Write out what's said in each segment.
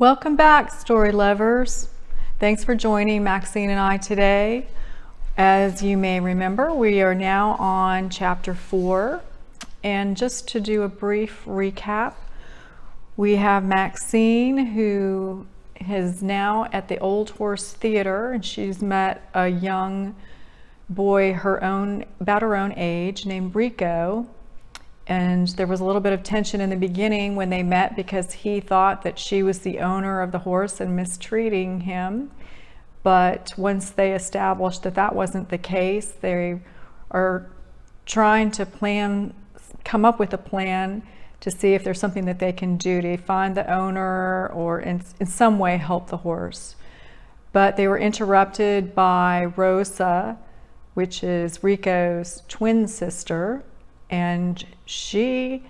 Welcome back, story lovers. Thanks for joining Maxine and I today. As you may remember, we are now on chapter 4. And just to do a brief recap, we have Maxine, who is now at the Old Horse Theater, and she's met a young boy about her own age named Rico. And there was a little bit of tension in the beginning when they met because he thought that she was the owner of the horse and mistreating him. But once they established that that wasn't the case, they are trying to come up with a plan to see if there's something that they can do to find the owner or in some way help the horse. But they were interrupted by Rosa, which is Rico's twin sister, and she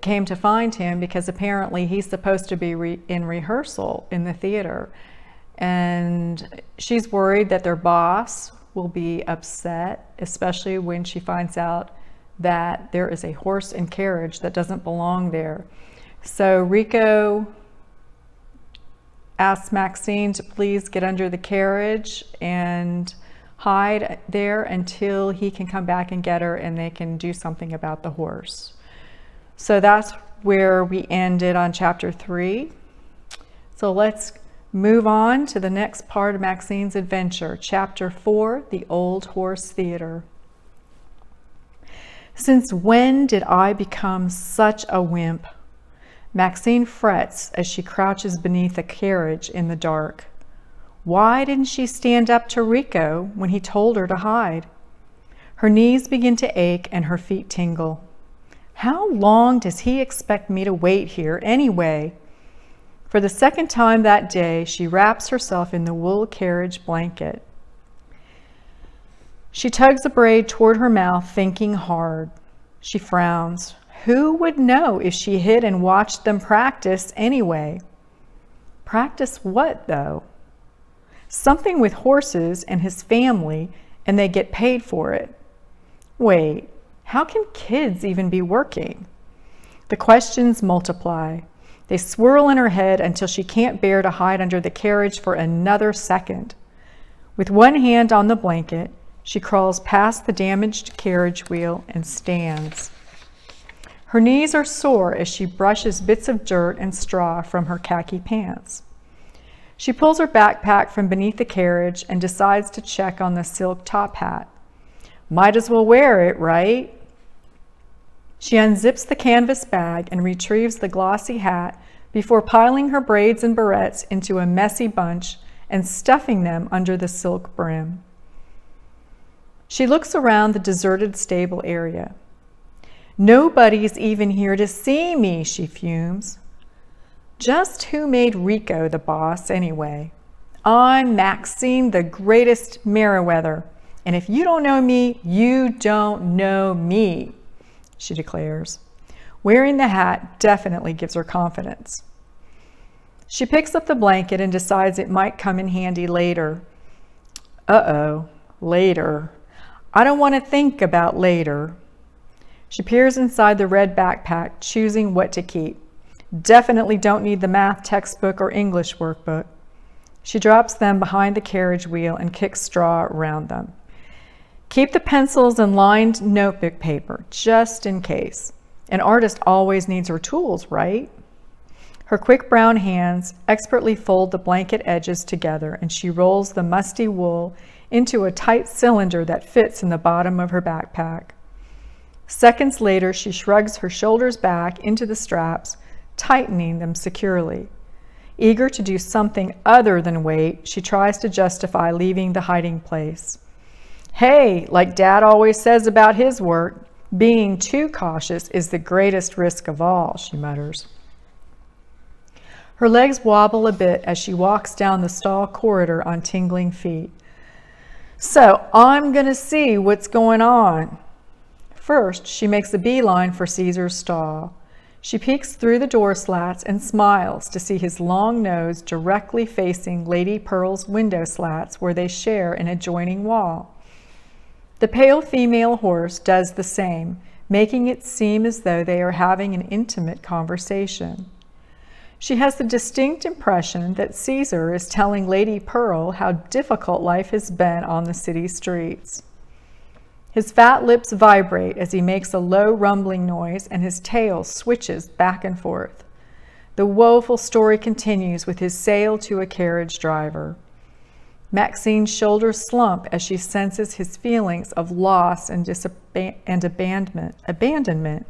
came to find him because apparently he's supposed to be in rehearsal in the theater. And she's worried that their boss will be upset, especially when she finds out that there is a horse and carriage that doesn't belong there. So Rico asks Maxine to please get under the carriage and hide there until he can come back and get her and they can do something about the horse. So that's where we ended on chapter 3. So let's move on to the next part of Maxine's adventure. Chapter 4, The Old Horse Theater. Since when did I become such a wimp? Maxine frets as she crouches beneath a carriage in the dark. Why didn't she stand up to Rico when he told her to hide? Her knees begin to ache and her feet tingle. How long does he expect me to wait here anyway? For the second time that day, she wraps herself in the wool carriage blanket. She tugs a braid toward her mouth, thinking hard. She frowns. Who would know if she hid and watched them practice anyway? Practice what, though? Something with horses and his family, and they get paid for it. Wait, how can kids even be working? The questions multiply. They swirl in her head until she can't bear to hide under the carriage for another second. With one hand on the blanket, she crawls past the damaged carriage wheel and stands. Her knees are sore as she brushes bits of dirt and straw from her khaki pants. She pulls her backpack from beneath the carriage and decides to check on the silk top hat. Might as well wear it, right? She unzips the canvas bag and retrieves the glossy hat before piling her braids and barrettes into a messy bunch and stuffing them under the silk brim. She looks around the deserted stable area. Nobody's even here to see me, she fumes. Just who made Rico the boss anyway? I'm Maxine, the greatest Meriwether, and if you don't know me, you don't know me, she declares. Wearing the hat definitely gives her confidence. She picks up the blanket and decides it might come in handy later. Uh-oh, later. I don't want to think about later. She peers inside the red backpack, choosing what to keep. Definitely don't need the math textbook or English workbook. She drops them behind the carriage wheel and kicks straw around them. Keep the pencils and lined notebook paper, just in case. An artist always needs her tools, right? Her quick brown hands expertly fold the blanket edges together, and she rolls the musty wool into a tight cylinder that fits in the bottom of her backpack. Seconds later, she shrugs her shoulders back into the straps, tightening them securely. Eager to do something other than wait, she tries to justify leaving the hiding place. Hey, like Dad always says about his work, being too cautious is the greatest risk of all, she mutters. Her legs wobble a bit as she walks down the stall corridor on tingling feet. So I'm gonna see what's going on. First, she makes a beeline for Caesar's stall. She peeks through the door slats and smiles to see his long nose directly facing Lady Pearl's window slats where they share an adjoining wall. The pale female horse does the same, making it seem as though they are having an intimate conversation. She has the distinct impression that Caesar is telling Lady Pearl how difficult life has been on the city streets. His fat lips vibrate as he makes a low rumbling noise and his tail switches back and forth. The woeful story continues with his sale to a carriage driver. Maxzyne's shoulders slump as she senses his feelings of loss and abandonment.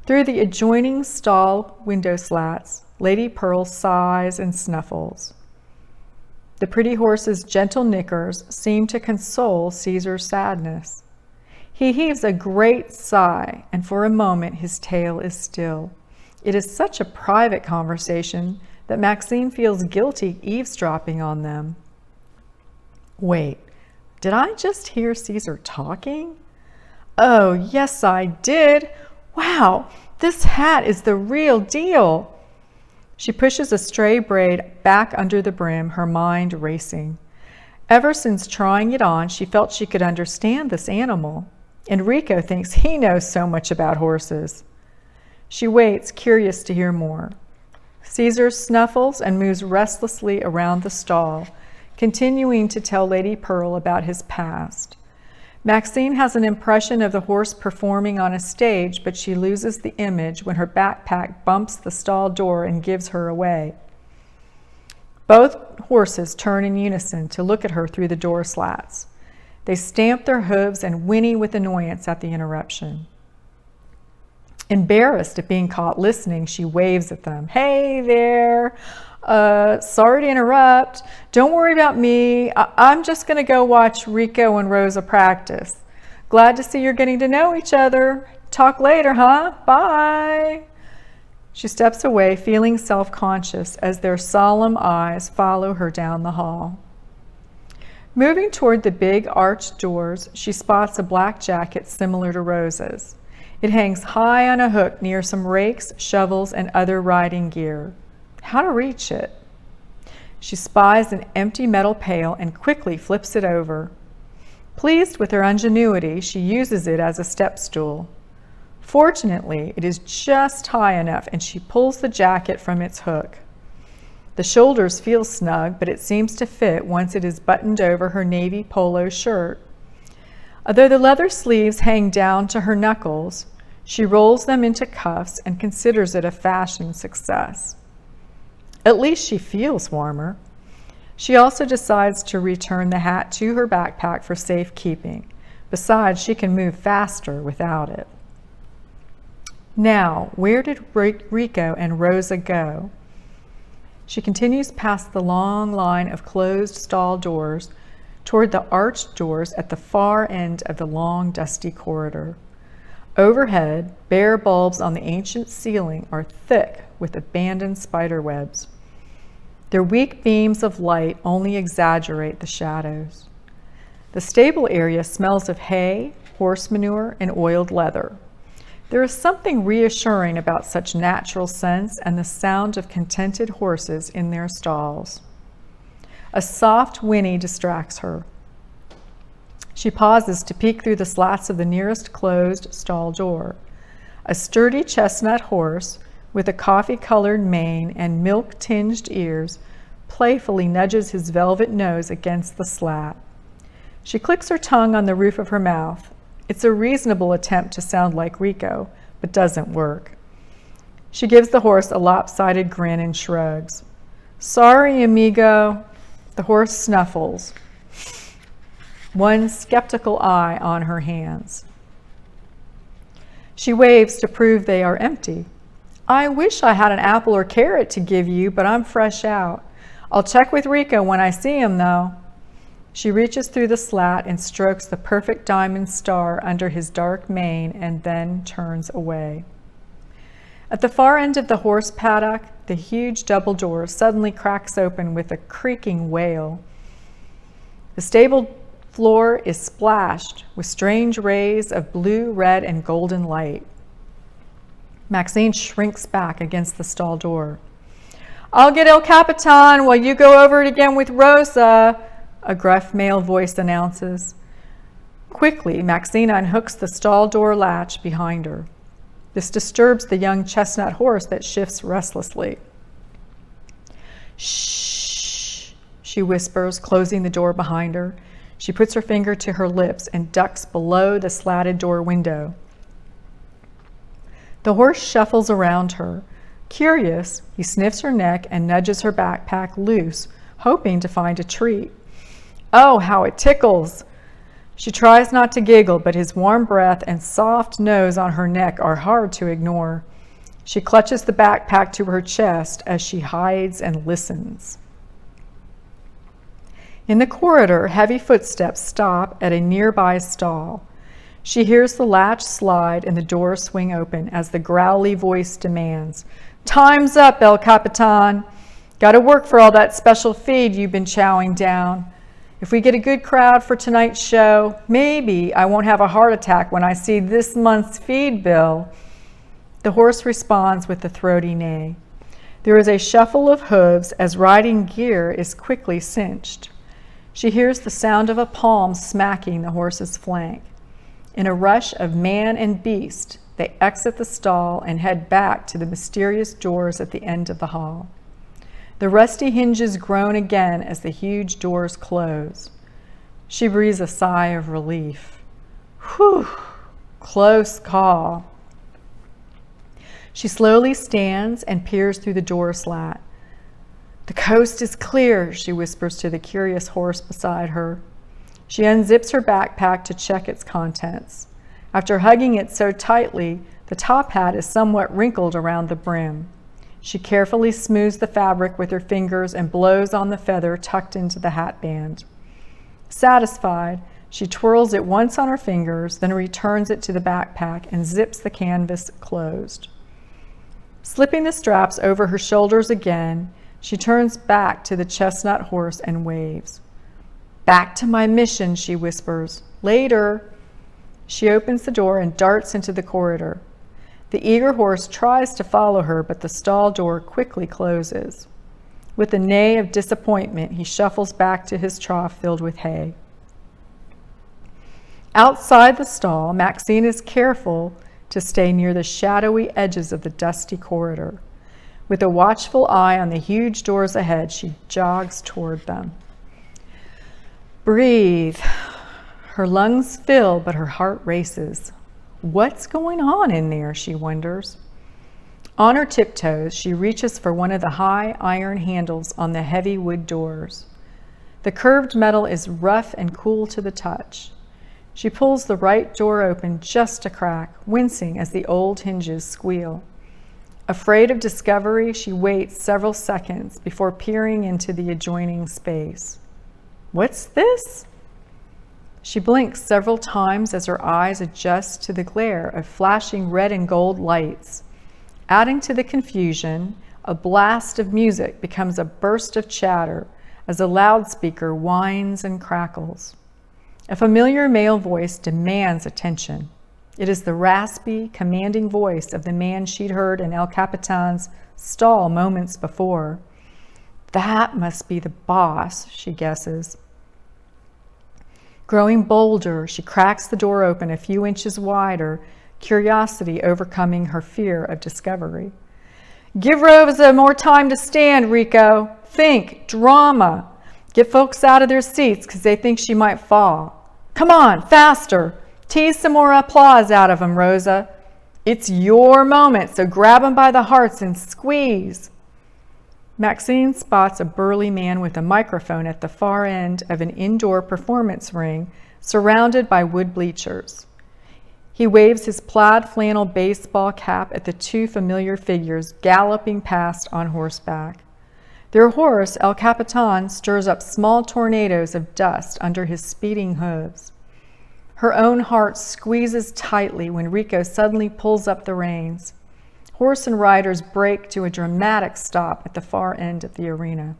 Through the adjoining stall window slats, Lady Pearl sighs and snuffles. The pretty horse's gentle nickers seem to console Caesar's sadness. He heaves a great sigh, and for a moment his tail is still. It is such a private conversation that Maxzyne feels guilty eavesdropping on them. Wait, did I just hear Caesar talking? Oh, yes, I did. Wow, this hat is the real deal. She pushes a stray braid back under the brim, her mind racing. Ever since trying it on, she felt she could understand this animal. Enrico thinks he knows so much about horses. She waits, curious to hear more. Caesar snuffles and moves restlessly around the stall, continuing to tell Lady Pearl about his past. Maxzyne has an impression of the horse performing on a stage, but she loses the image when her backpack bumps the stall door and gives her away. Both horses turn in unison to look at her through the door slats. They stamp their hooves and whinny with annoyance at the interruption. Embarrassed at being caught listening, she waves at them. Hey there! Sorry to interrupt. Don't worry about me. I'm just going to go watch Rico and Rosa practice. Glad to see you're getting to know each other. Talk later, huh? Bye. She steps away, feeling self-conscious as their solemn eyes follow her down the hall. Moving toward the big arched doors, she spots a black jacket similar to Rosa's. It hangs high on a hook near some rakes, shovels, and other riding gear. How to reach it? She spies an empty metal pail and quickly flips it over. Pleased with her ingenuity, she uses it as a step stool. Fortunately, it is just high enough and she pulls the jacket from its hook. The shoulders feel snug, but it seems to fit once it is buttoned over her navy polo shirt. Although the leather sleeves hang down to her knuckles, she rolls them into cuffs and considers it a fashion success. At least she feels warmer. She also decides to return the hat to her backpack for safekeeping. Besides, she can move faster without it. Now, where did Rico and Rosa go? She continues past the long line of closed stall doors toward the arched doors at the far end of the long, dusty corridor. Overhead, bare bulbs on the ancient ceiling are thick with abandoned spider webs. Their weak beams of light only exaggerate the shadows. The stable area smells of hay, horse manure, and oiled leather. There is something reassuring about such natural scents and the sound of contented horses in their stalls. A soft whinny distracts her. She pauses to peek through the slats of the nearest closed stall door. A sturdy chestnut horse with a coffee-colored mane and milk-tinged ears playfully nudges his velvet nose against the slat. She clicks her tongue on the roof of her mouth. It's a reasonable attempt to sound like Rico, but doesn't work. She gives the horse a lopsided grin and shrugs. Sorry, amigo. The horse snuffles, one skeptical eye on her hands. She waves to prove they are empty. I wish I had an apple or carrot to give you, but I'm fresh out. I'll check with Rico when I see him, though. She reaches through the slat and strokes the perfect diamond star under his dark mane and then turns away. At the far end of the horse paddock, the huge double door suddenly cracks open with a creaking wail. The stable floor is splashed with strange rays of blue, red, and golden light. Maxzyne shrinks back against the stall door. I'll get El Capitan while you go over it again with Rosa, a gruff male voice announces. Quickly, Maxzyne unhooks the stall door latch behind her. This disturbs the young chestnut horse that shifts restlessly. Shh, she whispers, closing the door behind her. She puts her finger to her lips and ducks below the slatted door window. The horse shuffles around her. Curious, he sniffs her neck and nudges her backpack loose, hoping to find a treat. Oh, how it tickles! She tries not to giggle, but his warm breath and soft nose on her neck are hard to ignore. She clutches the backpack to her chest as she hides and listens. In the corridor, heavy footsteps stop at a nearby stall. She hears the latch slide and the door swing open as the growly voice demands, "Time's up, El Capitan. Gotta work for all that special feed you've been chowing down. If we get a good crowd for tonight's show, maybe I won't have a heart attack when I see this month's feed bill." The horse responds with a throaty neigh. There is a shuffle of hooves as riding gear is quickly cinched. She hears the sound of a palm smacking the horse's flank. In a rush of man and beast, they exit the stall and head back to the mysterious doors at the end of the hall. The rusty hinges groan again as the huge doors close. She breathes a sigh of relief. Whew, close call. She slowly stands and peers through the door slat. "The coast is clear," she whispers to the curious horse beside her. She unzips her backpack to check its contents. After hugging it so tightly, the top hat is somewhat wrinkled around the brim. She carefully smooths the fabric with her fingers and blows on the feather tucked into the hat band. Satisfied, she twirls it once on her fingers, then returns it to the backpack and zips the canvas closed. Slipping the straps over her shoulders again, she turns back to the chestnut horse and waves. "Back to my mission," she whispers. "Later." She opens the door and darts into the corridor. The eager horse tries to follow her, but the stall door quickly closes. With a neigh of disappointment, he shuffles back to his trough filled with hay. Outside the stall, Maxzyne is careful to stay near the shadowy edges of the dusty corridor. With a watchful eye on the huge doors ahead, she jogs toward them. Breathe. Her lungs fill, but her heart races. What's going on in there, she wonders. On her tiptoes, she reaches for one of the high iron handles on the heavy wood doors. The curved metal is rough and cool to the touch. She pulls the right door open just a crack, wincing as the old hinges squeal. Afraid of discovery, she waits several seconds before peering into the adjoining space. What's this? She blinks several times as her eyes adjust to the glare of flashing red and gold lights. Adding to the confusion, a blast of music becomes a burst of chatter as a loudspeaker whines and crackles. A familiar male voice demands attention. It is the raspy, commanding voice of the man she'd heard in El Capitan's stall moments before. That must be the boss, she guesses. Growing bolder, she cracks the door open a few inches wider, curiosity overcoming her fear of discovery. Give Rosa more time to stand, Rico. Think, drama. Get folks out of their seats because they think she might fall. Come on, faster. Tease some more applause out of them, Rosa. It's your moment, so grab them by the hearts and squeeze. Maxzyne spots a burly man with a microphone at the far end of an indoor performance ring surrounded by wood bleachers. He waves his plaid flannel baseball cap at the two familiar figures galloping past on horseback. Their horse, El Capitan, stirs up small tornadoes of dust under his speeding hooves. Her own heart squeezes tightly when Rico suddenly pulls up the reins. Horse and riders break to a dramatic stop at the far end of the arena.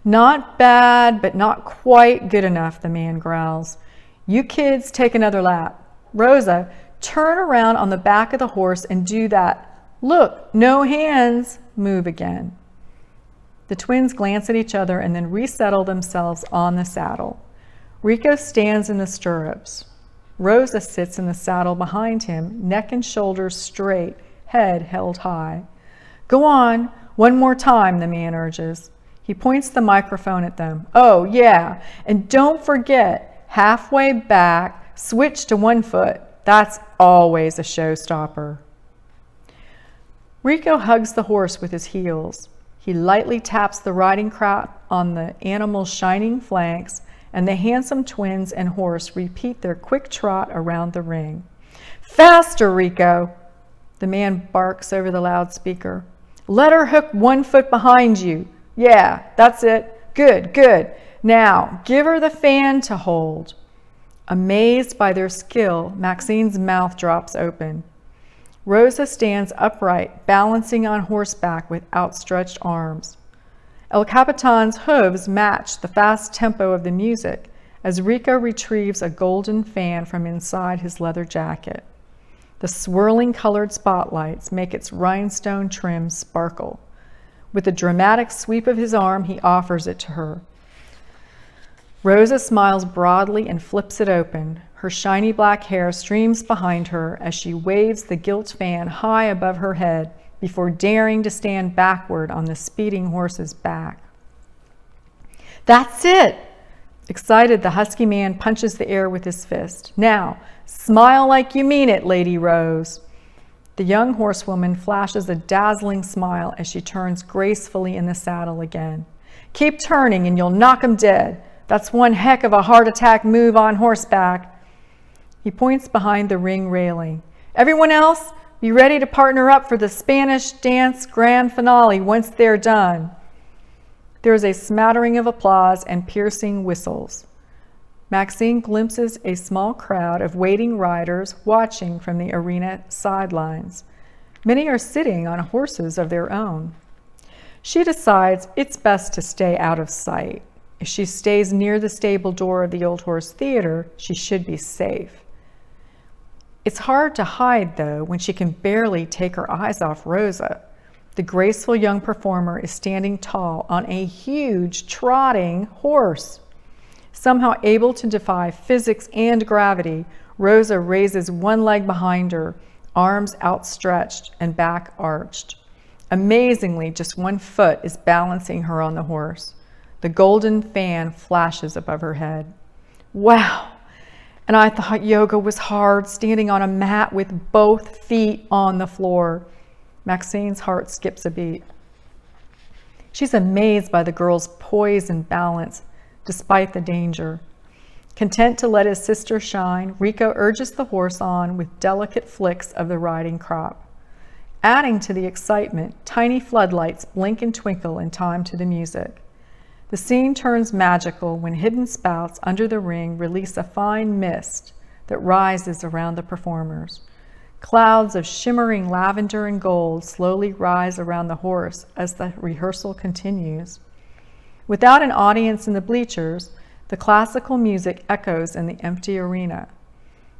Not bad, but not quite good enough, the man growls. You kids take another lap. Rosa, turn around on the back of the horse and do that "look, no hands" move again. The twins glance at each other and then resettle themselves on the saddle. Rico stands in the stirrups. Rosa sits in the saddle behind him, neck and shoulders straight, head held high. Go on, One more time, the man urges. He points the microphone at them. Oh, yeah, and don't forget, halfway back, switch to one foot. That's always a showstopper. Rico hugs the horse with his heels. He lightly taps the riding crop on the animal's shining flanks, and the handsome twins and horse repeat their quick trot around the ring. Faster, Rico! The man barks over the loudspeaker. Let her hook 1 foot behind you. Yeah, that's it. Good, good. Now, give her the fan to hold. Amazed by their skill, Maxzyne's mouth drops open. Rosa stands upright, balancing on horseback with outstretched arms. El Capitan's hooves match the fast tempo of the music as Rico retrieves a golden fan from inside his leather jacket. The swirling colored spotlights make its rhinestone trim sparkle. With a dramatic sweep of his arm, he offers it to her. Rosa smiles broadly and flips it open. Her shiny black hair streams behind her as she waves the gilt fan high above her head before daring to stand backward on the speeding horse's back. That's it! Excited, the husky man punches the air with his fist. Now, smile like you mean it, Lady Rose. The young horsewoman flashes a dazzling smile as she turns gracefully in the saddle again. Keep turning and you'll knock him dead. That's one heck of a heart attack move on horseback. He points behind the ring railing. Everyone else, be ready to partner up for the Spanish dance grand finale once they're done. There is a smattering of applause and piercing whistles. Maxzyne glimpses a small crowd of waiting riders watching from the arena sidelines. Many are sitting on horses of their own. She decides it's best to stay out of sight. If she stays near the stable door of the Old Horse Theater, she should be safe. It's hard to hide, though, when she can barely take her eyes off Rosa. The graceful young performer is standing tall on a huge trotting horse. Somehow able to defy physics and gravity, Rosa raises one leg behind her, arms outstretched and back arched. Amazingly, just 1 foot is balancing her on the horse. The golden fan flashes above her head. Wow! And I thought yoga was hard, standing on a mat with both feet on the floor. Maxzyne's heart skips a beat. She's amazed by the girl's poise and balance, despite the danger. Content to let his sister shine, Rico urges the horse on with delicate flicks of the riding crop. Adding to the excitement, tiny floodlights blink and twinkle in time to the music. The scene turns magical when hidden spouts under the ring release a fine mist that rises around the performers. Clouds of shimmering lavender and gold slowly rise around the horse as the rehearsal continues. Without an audience in the bleachers, the classical music echoes in the empty arena.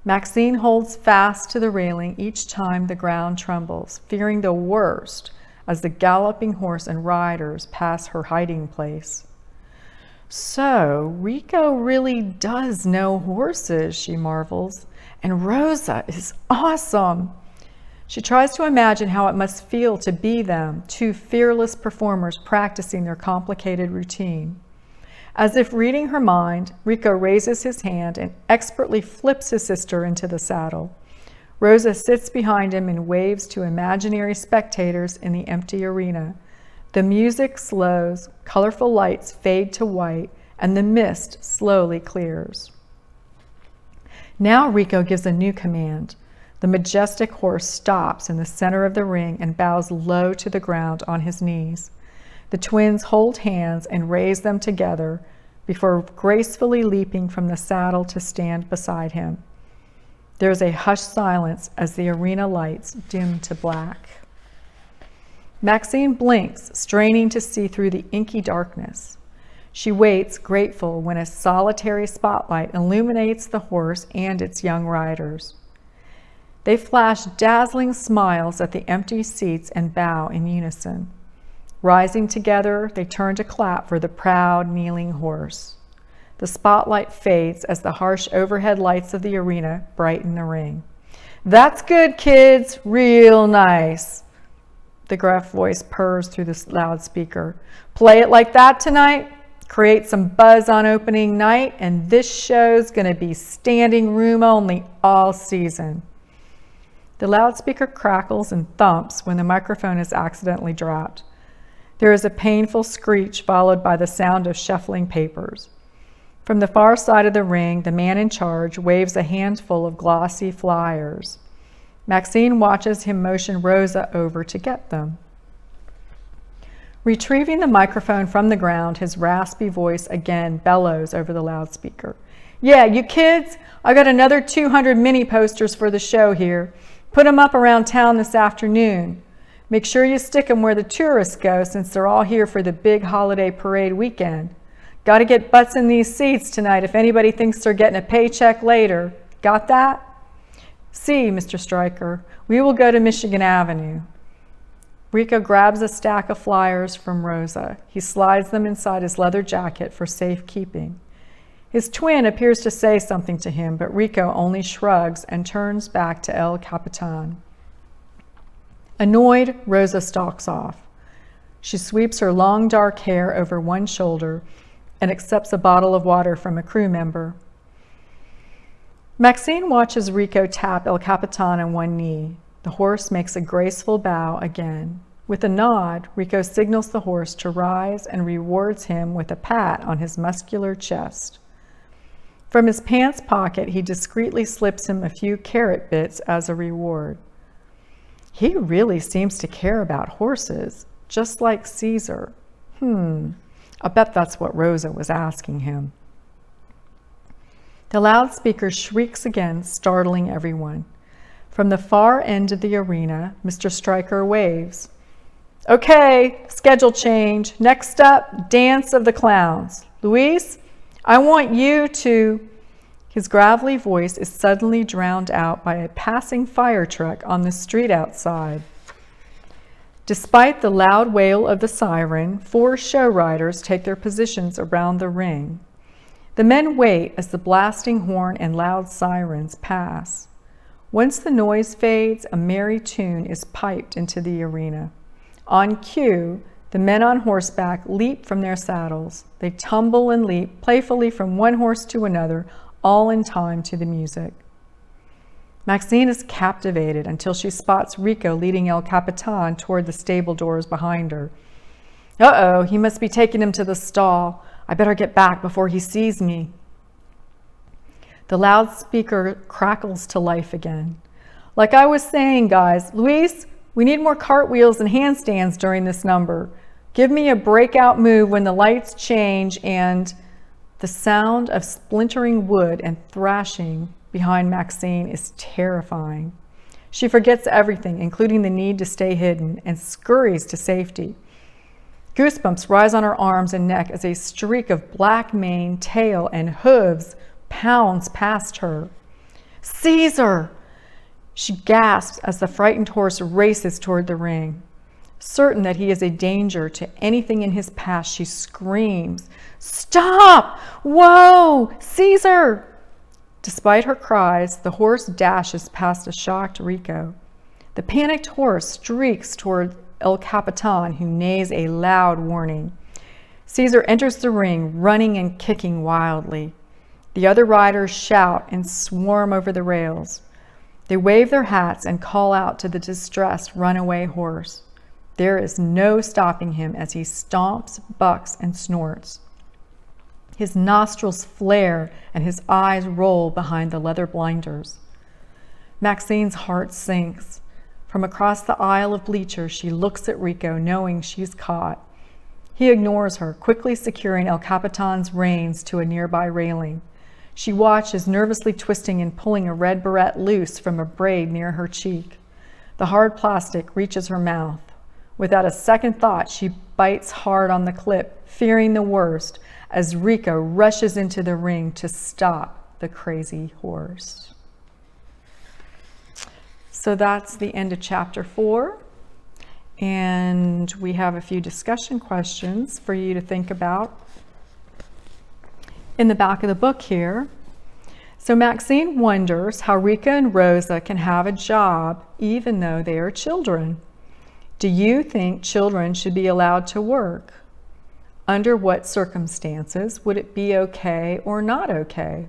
Maxzyne holds fast to the railing each time the ground trembles, fearing the worst as the galloping horse and riders pass her hiding place. So, Rico really does know horses, she marvels, and Rosa is awesome. She tries to imagine how it must feel to be them, two fearless performers practicing their complicated routine. As if reading her mind, Rico raises his hand and expertly flips his sister into the saddle. Rosa sits behind him and waves to imaginary spectators in the empty arena. The music slows, colorful lights fade to white, and the mist slowly clears. Now Rico gives a new command. The majestic horse stops in the center of the ring and bows low to the ground on his knees. The twins hold hands and raise them together before gracefully leaping from the saddle to stand beside him. There is a hushed silence as the arena lights dim to black. Maxzyne blinks, straining to see through the inky darkness. She waits, grateful, when a solitary spotlight illuminates the horse and its young riders. They flash dazzling smiles at the empty seats and bow in unison. Rising together, they turn to clap for the proud, kneeling horse. The spotlight fades as the harsh overhead lights of the arena brighten the ring. That's good, kids. Real nice. The gruff voice purrs through the loudspeaker. Play it like that tonight? Create some buzz on opening night, and this show's going to be standing room only all season. The loudspeaker crackles and thumps when the microphone is accidentally dropped. There is a painful screech followed by the sound of shuffling papers. From the far side of the ring, the man in charge waves a handful of glossy flyers. Maxzyne watches him motion Rosa over to get them. Retrieving the microphone from the ground, his raspy voice again bellows over the loudspeaker. Yeah, you kids, I got another 200 mini posters for the show here. Put them up around town this afternoon. Make sure you stick them where the tourists go since they're all here for the big holiday parade weekend. Got to get butts in these seats tonight if anybody thinks they're getting a paycheck later. Got that? See, Mr. Stryker, we will go to Michigan Avenue. Rico grabs a stack of flyers from Rosa. He slides them inside his leather jacket for safekeeping. His twin appears to say something to him, but Rico only shrugs and turns back to El Capitan. Annoyed, Rosa stalks off. She sweeps her long dark hair over one shoulder and accepts a bottle of water from a crew member. Maxzyne watches Rico tap El Capitan on one knee. The horse makes a graceful bow again. With a nod, Rico signals the horse to rise and rewards him with a pat on his muscular chest. From his pants pocket, he discreetly slips him a few carrot bits as a reward. He really seems to care about horses, just like Caesar. I bet that's what Rosa was asking him. The loudspeaker shrieks again, startling everyone. From the far end of the arena, Mr. Stryker waves. Okay, schedule change. Next up, Dance of the Clowns. Luis, I want you to... His gravelly voice is suddenly drowned out by a passing fire truck on the street outside. Despite the loud wail of the siren, 4 show riders take their positions around the ring. The men wait as the blasting horn and loud sirens pass. Once the noise fades, a merry tune is piped into the arena. On cue, the men on horseback leap from their saddles. They tumble and leap playfully from one horse to another, all in time to the music. Maxzyne is captivated until she spots Rico leading El Capitan toward the stable doors behind her. Uh-oh, he must be taking him to the stall. I better get back before he sees me. The loudspeaker crackles to life again. Like I was saying, guys, Luis, we need more cartwheels and handstands during this number. Give me a breakout move when the lights change, and the sound of splintering wood and thrashing behind Maxzyne is terrifying. She forgets everything, including the need to stay hidden, and scurries to safety. Goosebumps rise on her arms and neck as a streak of black mane, tail, and hooves pounds past her. Caesar! She gasps as the frightened horse races toward the ring. Certain that he is a danger to anything in his path, she screams, "Stop! Whoa! Caesar!" Despite her cries, the horse dashes past a shocked Rico. The panicked horse streaks toward El Capitan, who neighs a loud warning. Caesar enters the ring, running and kicking wildly. The other riders shout and swarm over the rails. They wave their hats and call out to the distressed runaway horse. There is no stopping him as he stomps, bucks, and snorts. His nostrils flare and his eyes roll behind the leather blinders. Maxzyne's heart sinks. From across the aisle of bleachers, she looks at Rico, knowing she's caught. He ignores her, quickly securing El Capitan's reins to a nearby railing. She watches, nervously twisting and pulling a red barrette loose from a braid near her cheek. The hard plastic reaches her mouth. Without a second thought, she bites hard on the clip, fearing the worst, as Rico rushes into the ring to stop the crazy horse. So that's the end of chapter 4. And we have a few discussion questions for you to think about in the back of the book here. So Maxzyne wonders how Rico and Rosa can have a job even though they are children. Do you think children should be allowed to work? Under what circumstances would it be okay or not okay?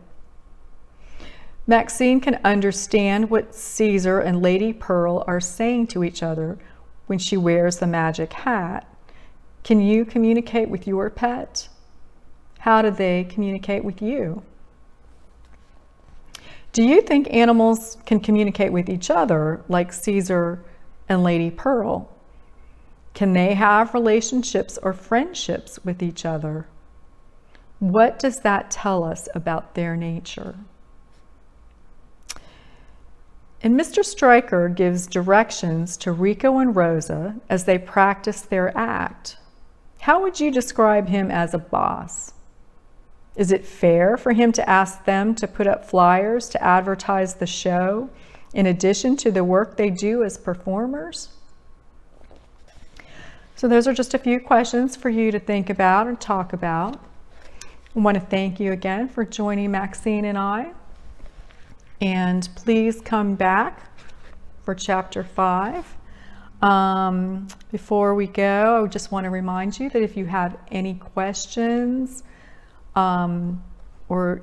Maxzyne can understand what Caesar and Lady Pearl are saying to each other when she wears the magic hat. Can you communicate with your pet? How do they communicate with you? Do you think animals can communicate with each other like Caesar and Lady Pearl? Can they have relationships or friendships with each other? What does that tell us about their nature? And Mr. Stryker gives directions to Rico and Rosa as they practice their act. How would you describe him as a boss? Is it fair for him to ask them to put up flyers to advertise the show in addition to the work they do as performers? So those are just a few questions for you to think about and talk about. I want to thank you again for joining Maxzyne and I. And please come back for chapter 5. Before we go, I just want to remind you that if you have any questions or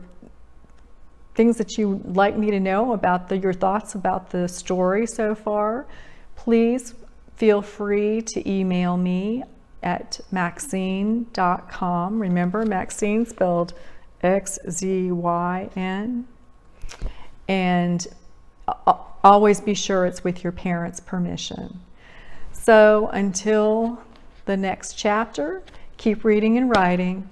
things that you would like me to know about your thoughts about the story so far, please feel free to email me at maxzyne.com. Remember, Maxzyne spelled Xzyn. And always be sure it's with your parents' permission. So until the next chapter, keep reading and writing.